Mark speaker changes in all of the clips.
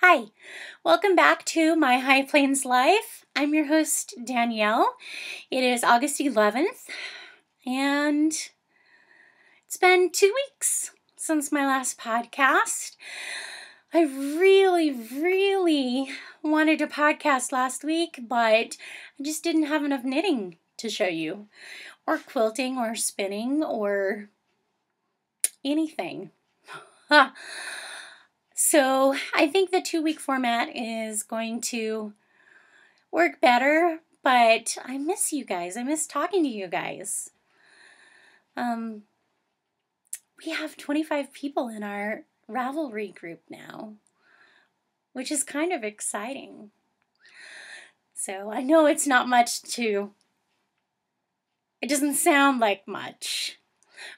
Speaker 1: Hi, welcome back to My High Plains Life. I'm your host, Danielle. It is August 11th, and it's been 2 weeks since my last podcast. I really wanted to podcast last week, but I just didn't have enough knitting to show you, or quilting, or spinning, or anything. So I think the 2-week format is going to work better, but I miss you guys. I miss talking to you guys. We have 25 people in our Ravelry group now, which is kind of exciting. So I know it's not much it doesn't sound like much,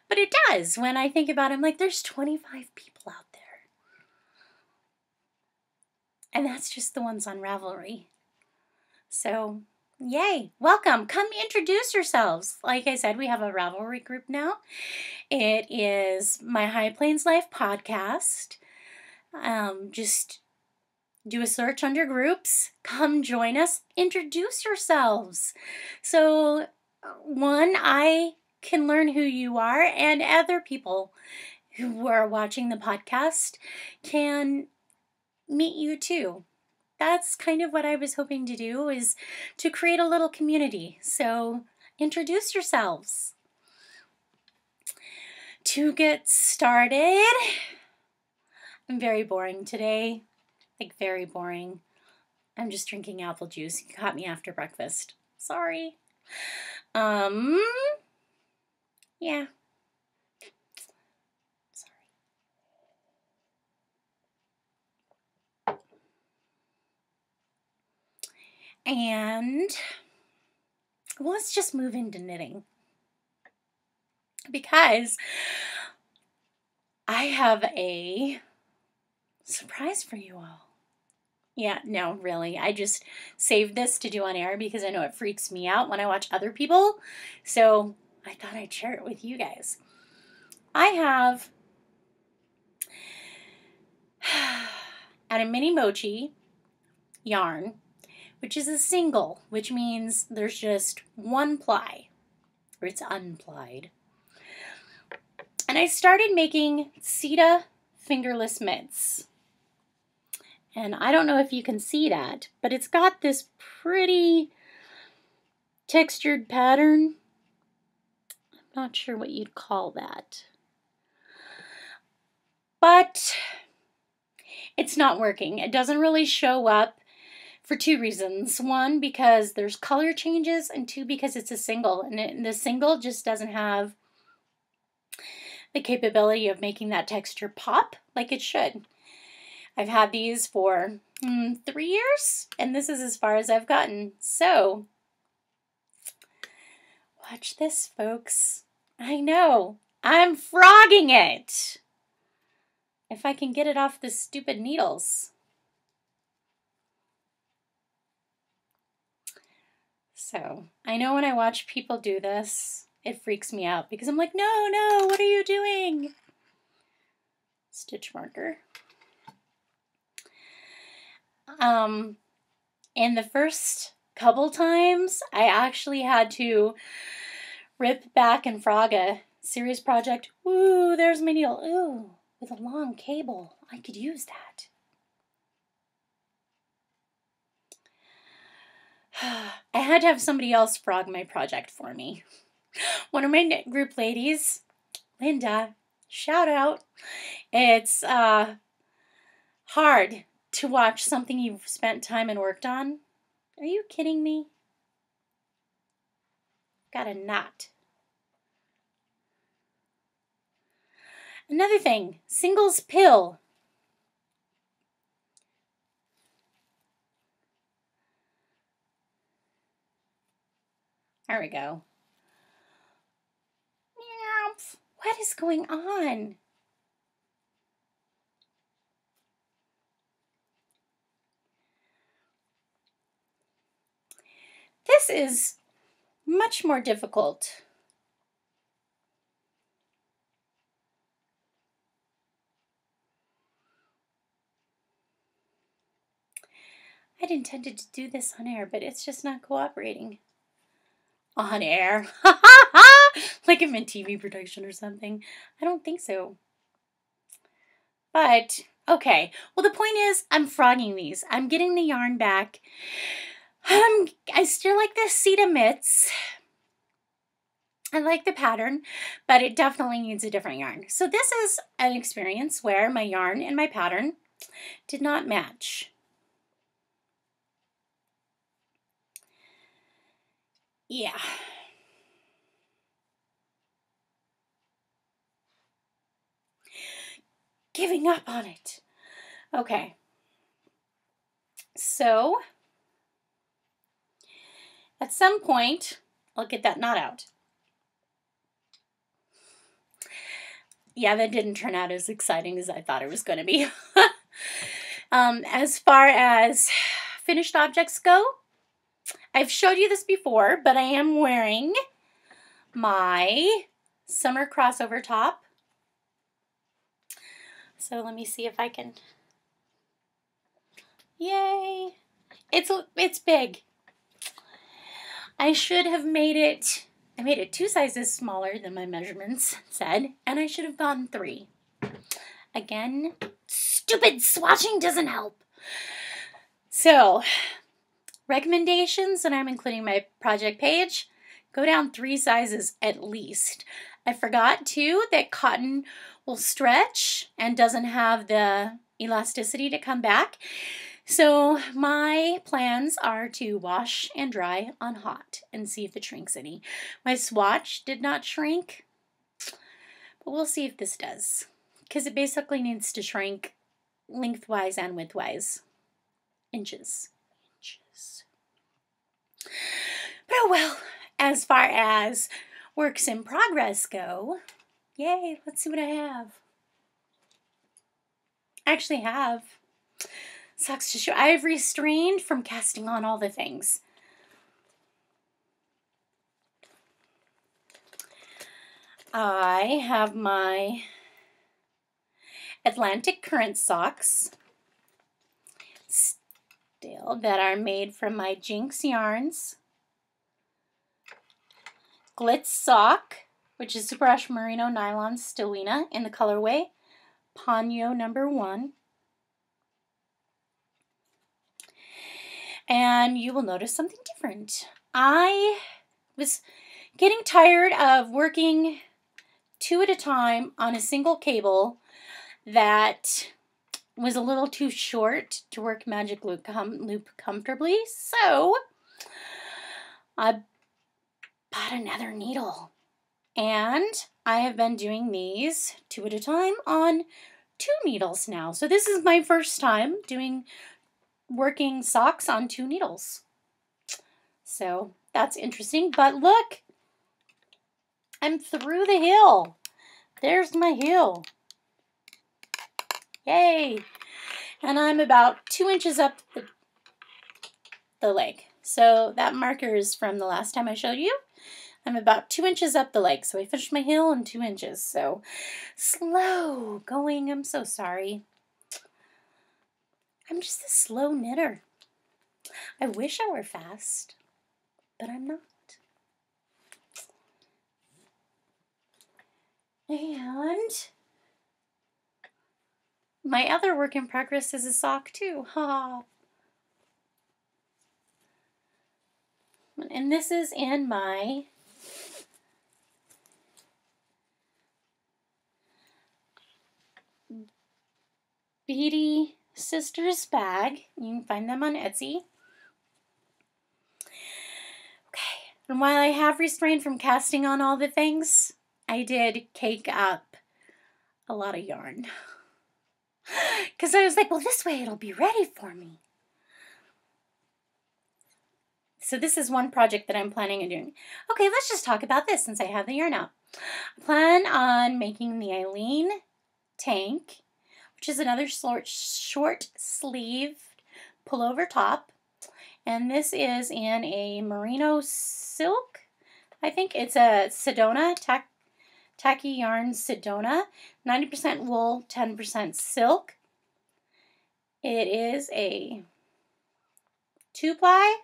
Speaker 1: but it does. When I think about it, I'm like, there's 25 people out there. And that's just the ones on Ravelry. So, yay, welcome. Come introduce yourselves. Like I said, we have a Ravelry group now. It is My High Plains Life podcast. Just do a search under groups. Come join us. Introduce yourselves. So, one, I can learn who you are, and other people who are watching the podcast can meet you too. That's kind of what I was hoping to do, is to create a little community. So introduce yourselves. To get started, I'm very boring today. Like, very boring. I'm just drinking apple juice. You caught me after breakfast. Sorry. Yeah. And well, let's just move into knitting, because I have a surprise for you all. Yeah, no, really. I just saved this to do on air because I know it freaks me out when I watch other people. So I thought I'd share it with you guys. I have at a mini mochi yarn, which is a single, which means there's just one ply, or it's unplied. And I started making Sita fingerless mitts. And I don't know if you can see that, but it's got this pretty textured pattern. I'm not sure what you'd call that. But it's not working. It doesn't really show up for two reasons. One, because there's color changes, and two, because it's a single. And the single just doesn't have the capability of making that texture pop like it should. I've had these for 3 years, and this is as far as I've gotten. So, watch this, folks. I know, I'm frogging it. If I can get it off the stupid needles. So, I know when I watch people do this, it freaks me out because I'm like, no, what are you doing? Stitch marker. And the first couple times, I actually had to rip back and frog a serious project. Ooh, there's my needle. Ooh, with a long cable. I could use that. I had to have somebody else frog my project for me. One of my knit group ladies, Linda, shout out. It's hard to watch something you've spent time and worked on. Are you kidding me? Got a knot. Another thing, singles pill. There we go. What is going on? This is much more difficult. I'd intended to do this on air, but it's just not cooperating. On air? Like I'm in TV production or something. I don't think so. But, okay. Well, the point is, I'm frogging these. I'm getting the yarn back. I still like the Sita mitts. I like the pattern, but it definitely needs a different yarn. So this is an experience where my yarn and my pattern did not match. Yeah. Giving up on it. Okay. So, at some point, I'll get that knot out. Yeah, that didn't turn out as exciting as I thought it was going to be. As far as finished objects go, I've showed you this before, but I am wearing my summer crossover top. So let me see if I can. Yay! It's big. I should have made it. I made it 2 sizes smaller than my measurements said, and I should have gone 3. Again, stupid swatching doesn't help. So, recommendations, and I'm including my project page, go down 3 sizes at least. I forgot too that cotton will stretch and doesn't have the elasticity to come back. So my plans are to wash and dry on hot and see if it shrinks any. My swatch did not shrink, but we'll see if this does, because it basically needs to shrink lengthwise and widthwise. Inches. But oh well, as far as works in progress go, yay, let's see what I have. I actually have socks to show. I've restrained from casting on all the things. I have my Atlantic Current socks still that are made from my Jinx yarns. Glitz sock, which is Super Wash Merino Nylon Stillina in the colorway Ponyo number 1. And you will notice something different. I was getting tired of working 2 at a time on a single cable that was a little too short to work magic loop comfortably. So I bought another needle. And I have been doing these 2 at a time on 2 needles now. So this is my first time working socks on 2 needles. So that's interesting. But look, I'm through the hill. There's my hill. Yay. And I'm about 2 inches up the leg. So that marker is from the last time I showed you. I'm about 2 inches up the leg. So I finished my hill in 2 inches. So slow going. I'm so sorry. I'm just a slow knitter. I wish I were fast, but I'm not. And my other work in progress is a sock too. Ha! And this is in my Beady Sisters bag. You can find them on Etsy. Okay, and while I have restrained from casting on all the things, I did cake up a lot of yarn. Because I was like, well, this way it'll be ready for me. So this is one project that I'm planning on doing. Okay, let's just talk about this since I have the yarn out. I plan on making the Eileen tank, which is another short sleeve pullover top. And this is in a merino silk. I think it's a Sedona, tacky yarn Sedona. 90% wool, 10% silk. It is a 2-ply,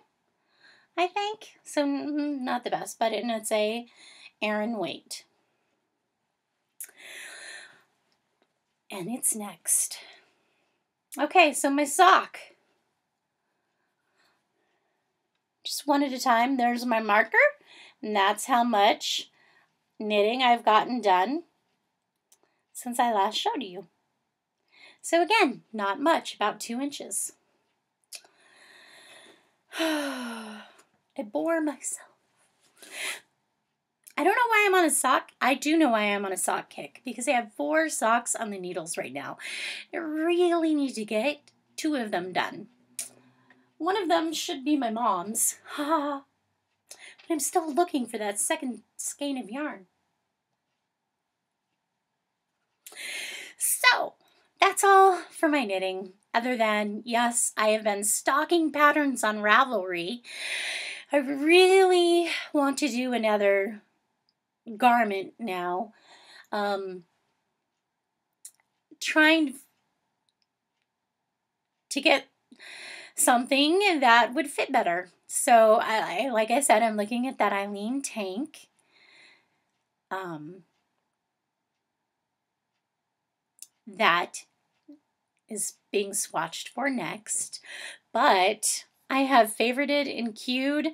Speaker 1: I think. So not the best, but it's a Aran weight. And it's next. Okay, so my sock. Just one at a time. There's my marker, and that's how much knitting I've gotten done since I last showed you. So again, not much, about 2 inches. I bore myself. I don't know why I'm on a sock. I do know why I'm on a sock kick, because I have 4 socks on the needles right now. I really need to get 2 of them done. One of them should be my mom's. But I'm still looking for that second skein of yarn. So, that's all for my knitting. Other than, yes, I have been stocking patterns on Ravelry. I really want to do another garment now. Trying to get something that would fit better. So, like I said, I'm looking at that Eileen tank. That is being swatched for next. But I have favorited and queued.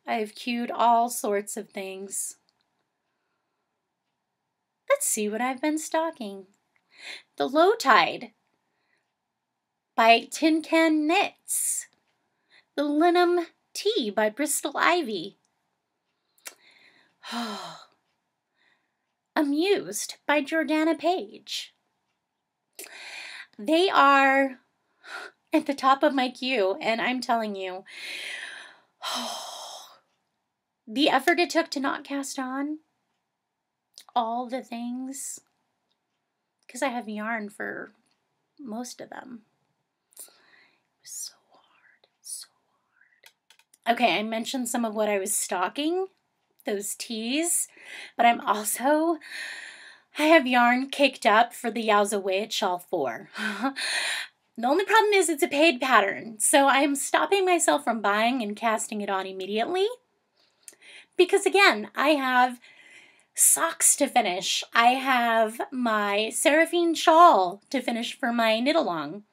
Speaker 1: I've queued all sorts of things. Let's see what I've been stocking. The Low Tide by Tin Can Knits. The Linum Tea by Bristol Ivy. Amused by Jordana Page. They are at the top of my queue, and I'm telling you, the effort it took to not cast on all the things, because I have yarn for most of them. It was so hard, so hard. Okay, I mentioned some of what I was stocking, those teas, but I have yarn caked up for the Yowza Witch Shawl 4. The only problem is it's a paid pattern, so I'm stopping myself from buying and casting it on immediately. Because again, I have socks to finish. I have my Seraphine shawl to finish for my knit-along.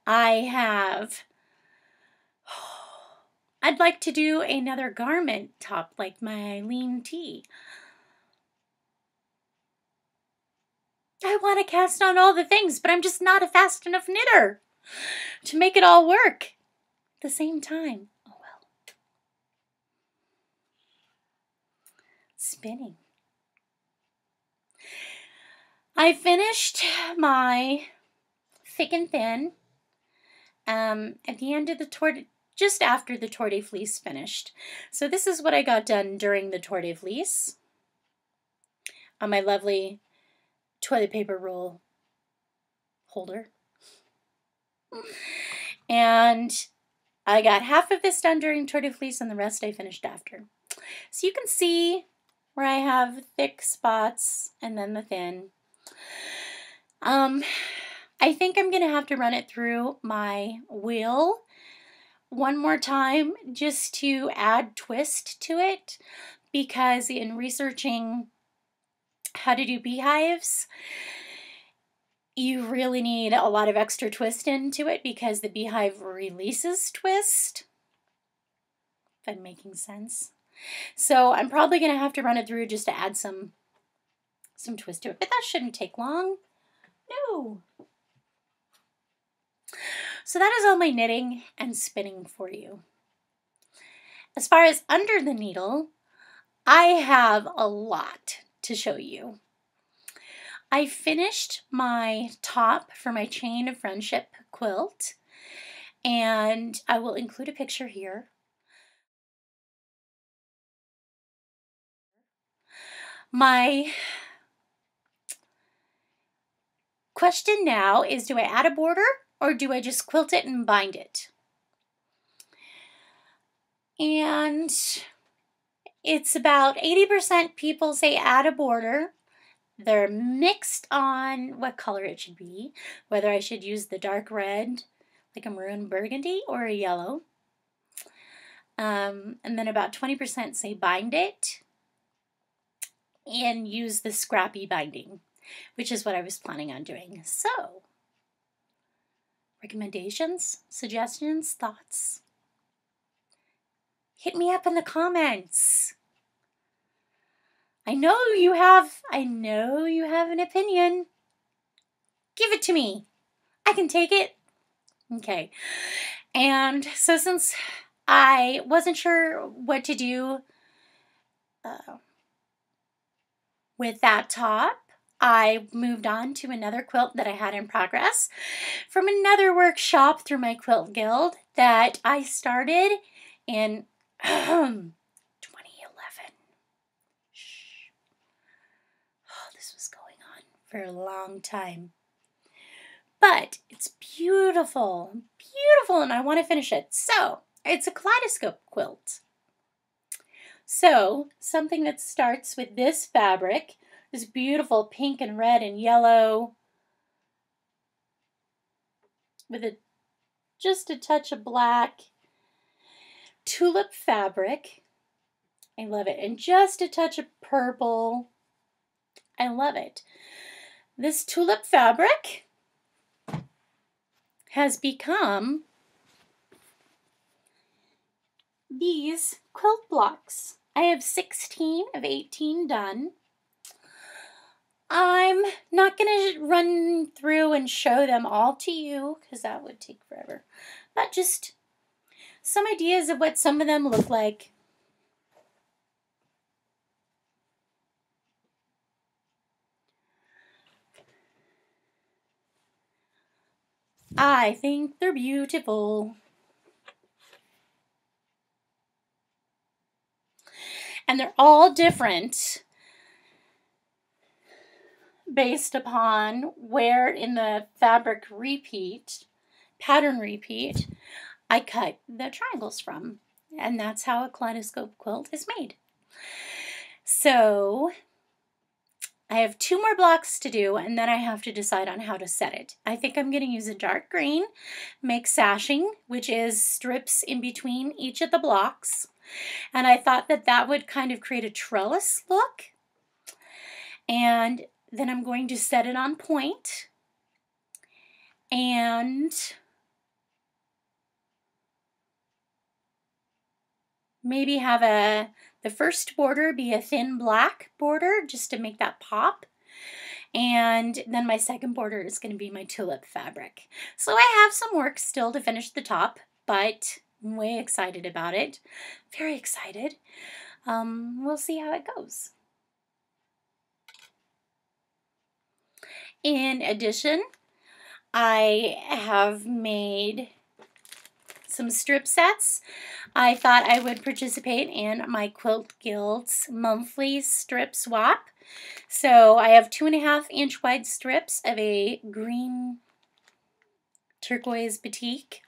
Speaker 1: I'd like to do another garment top like my Eileen tee. I want to cast on all the things, but I'm just not a fast enough knitter to make it all work at the same time. Oh well. Spinning. I finished my thick and thin at the end of the just after the Tour de Fleece finished. So this is what I got done during the Tour de Fleece on my lovely toilet paper roll holder. And I got half of this done during Tour de Fleece and the rest I finished after. So you can see where I have thick spots and then the thin. I think I'm going to have to run it through my wheel one more time just to add twist to it, because in researching how to do beehives, you really need a lot of extra twist into it because the beehive releases twist, if I'm making sense. So I'm probably going to have to run it through just to add some twist to it, but that shouldn't take long. No. So that is all my knitting and spinning for you. As far as under the needle, I have a lot to show you. I finished my top for my Chain of Friendship quilt, and I will include a picture here. My question now is, do I add a border or do I just quilt it and bind it? And it's about 80% people say add a border. They're mixed on what color it should be, whether I should use the dark red like a maroon burgundy or a yellow. And then about 20% say bind it and use the scrappy binding, which is what I was planning on doing. So, recommendations, suggestions, thoughts? Hit me up in the comments. I know you have an opinion. Give it to me. I can take it. Okay. And so since I wasn't sure what to do with that top, I moved on to another quilt that I had in progress from another workshop through my quilt guild that I started in 2011. Shh. Oh, this was going on for a long time. But it's beautiful, beautiful, and I want to finish it. So, it's a kaleidoscope quilt. So, something that starts with this fabric, this beautiful pink and red and yellow, with just a touch of black tulip fabric. I love it. And just a touch of purple. I love it. This tulip fabric has become these quilt blocks. I have 16 of 18 done. I'm not going to run through and show them all to you because that would take forever. But just some ideas of what some of them look like. I think they're beautiful. And they're all different based upon where in the fabric pattern repeat, I cut the triangles from. And that's how a kaleidoscope quilt is made. So I have 2 more blocks to do, and then I have to decide on how to set it. I think I'm going to use a dark green, make sashing, which is strips in between each of the blocks. And I thought that that would kind of create a trellis look. And then I'm going to set it on point. And maybe have the first border be a thin black border just to make that pop. And then my second border is going to be my tulip fabric. So I have some work still to finish the top, but I'm way excited about it. Very excited. We'll see how it goes. In addition, I have made some strip sets. I thought I would participate in my Quilt Guild's monthly strip swap. So I have 2.5-inch wide strips of a green turquoise batik.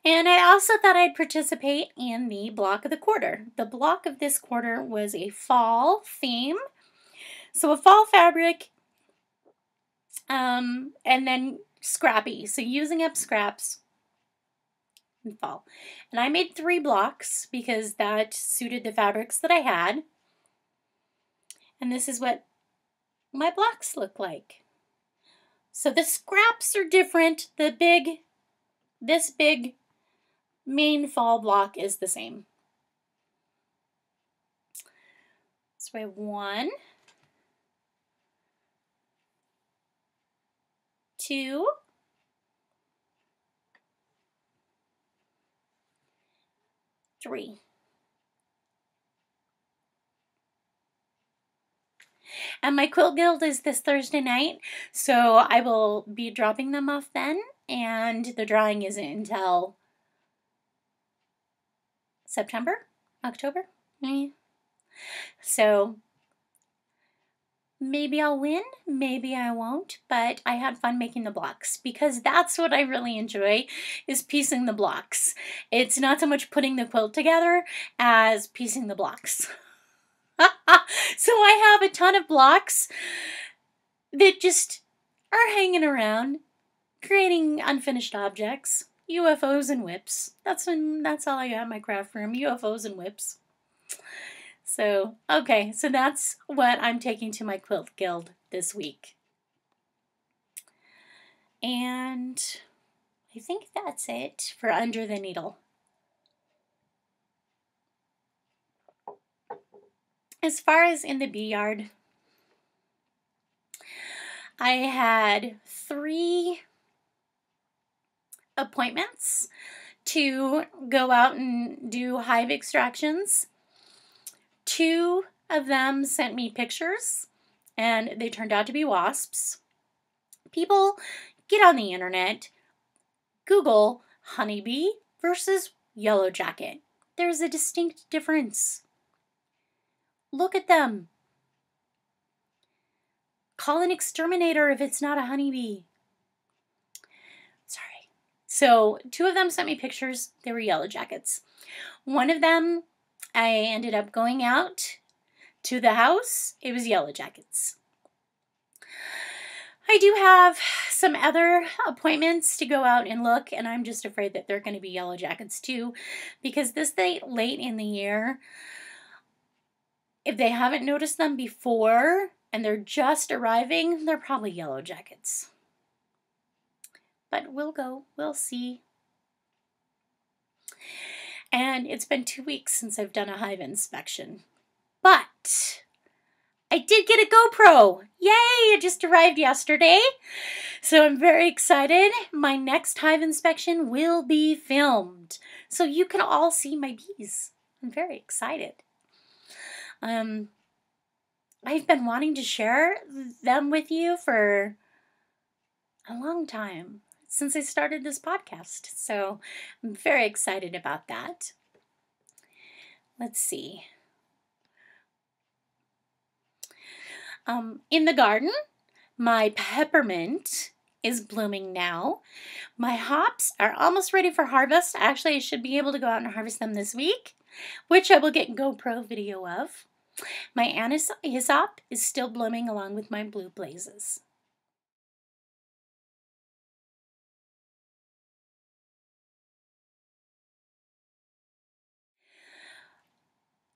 Speaker 1: And I also thought I'd participate in the block of the quarter. The block of this quarter was a fall theme. So a fall fabric, and then scrappy. So using up scraps in fall. And I made 3 blocks because that suited the fabrics that I had. And this is what my blocks look like. So the scraps are different. This big main fall block is the same. So we have 1, 2, 3. And my quilt guild is this Thursday night, so I will be dropping them off then, and the drawing isn't until September, October. So maybe I'll win, maybe I won't, but I had fun making the blocks because that's what I really enjoy, is piecing the blocks. It's not so much putting the quilt together as piecing the blocks. So I have a ton of blocks that just are hanging around creating unfinished objects, UFOs and WIPs. That's all I got in my craft room, UFOs and WIPs. So, okay, so that's what I'm taking to my quilt guild this week. And I think that's it for Under the Needle. As far as in the bee yard, I had 3 appointments to go out and do hive extractions. 2 of them sent me pictures, and they turned out to be wasps. People, get on the internet, Google honeybee versus yellow jacket. There's a distinct difference. Look at them. Call an exterminator if it's not a honeybee. Sorry. So 2 of them sent me pictures. They were yellow jackets. One of them, I ended up going out to the house. It was yellow jackets. I do have some other appointments to go out and look, and I'm just afraid that they're going to be yellow jackets too, because this late in the year, if they haven't noticed them before and they're just arriving, they're probably yellow jackets. But we'll go. We'll see. And it's been 2 weeks since I've done a hive inspection. But I did get a GoPro. Yay! It just arrived yesterday. So I'm very excited. My next hive inspection will be filmed, so you can all see my bees. I'm very excited. I've been wanting to share them with you for a long time, since I started this podcast. So I'm very excited about that. Let's see. In the garden, my peppermint is blooming now. My hops are almost ready for harvest. Actually, I should be able to go out and harvest them this week, which I will get GoPro video of. My hyssop is still blooming along with my blue blazes.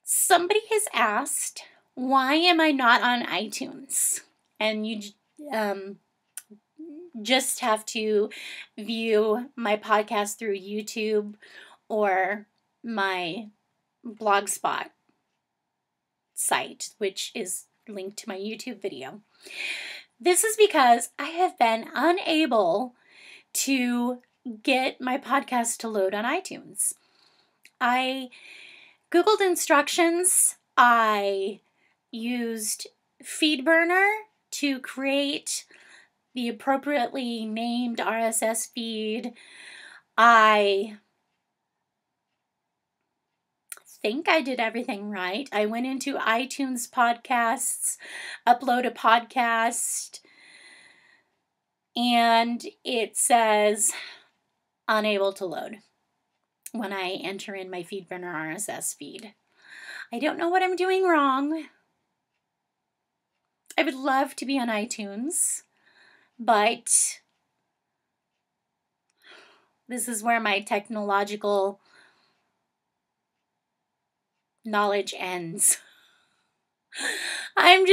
Speaker 1: Somebody has asked, why am I not on iTunes? And you just have to view my podcast through YouTube or my Blogspot site, which is linked to my YouTube video. This is because I have been unable to get my podcast to load on iTunes. I Googled instructions. I used FeedBurner to create the appropriately named RSS feed. I think I did everything right. I went into iTunes podcasts, upload a podcast, and it says unable to load when I enter in my FeedBurner RSS feed. I don't know what I'm doing wrong. I would love to be on iTunes, but this is where my technological knowledge ends. I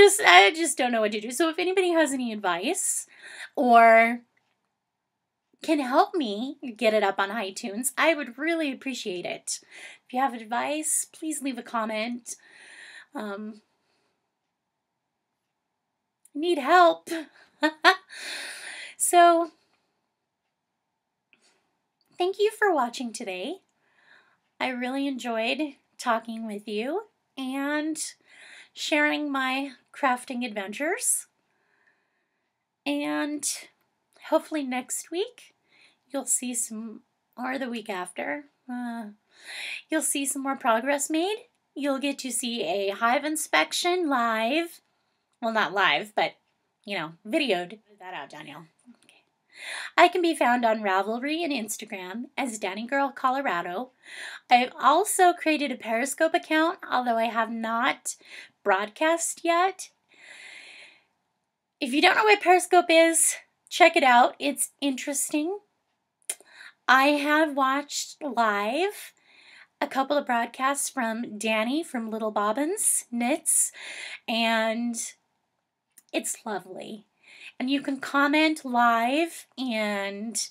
Speaker 1: just don't know what to do. So if anybody has any advice or can help me get it up on iTunes, I would really appreciate it. If you have advice, please leave a comment. Need help. So, thank you for watching today. I really enjoyed talking with you and sharing my crafting adventures. And hopefully next week you'll see some, or the week after, you'll see some more progress made. You'll get to see a hive inspection live. Well, not live, but, videoed. Put that out, Danielle. Okay. I can be found on Ravelry and Instagram as Danny Girl Colorado. I've also created a Periscope account, although I have not broadcast yet. If you don't know what Periscope is, check it out. It's interesting. I have watched live a couple of broadcasts from Danny from Little Bobbins Knits, and it's lovely. And you can comment live and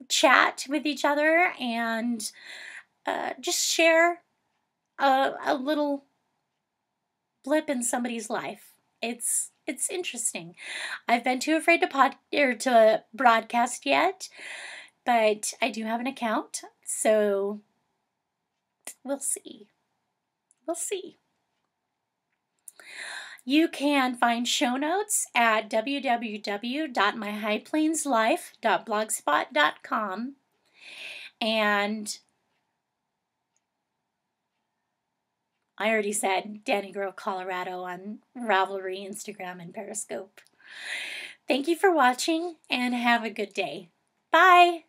Speaker 1: chat with each other and just share a little blip in somebody's life. It's interesting. I've been too afraid to broadcast yet, but I do have an account, so we'll see. We'll see. You can find show notes at www.myhighplainslife.blogspot.com, and I already said Danny Girl Colorado on Ravelry, Instagram, and Periscope. Thank you for watching, and have a good day. Bye!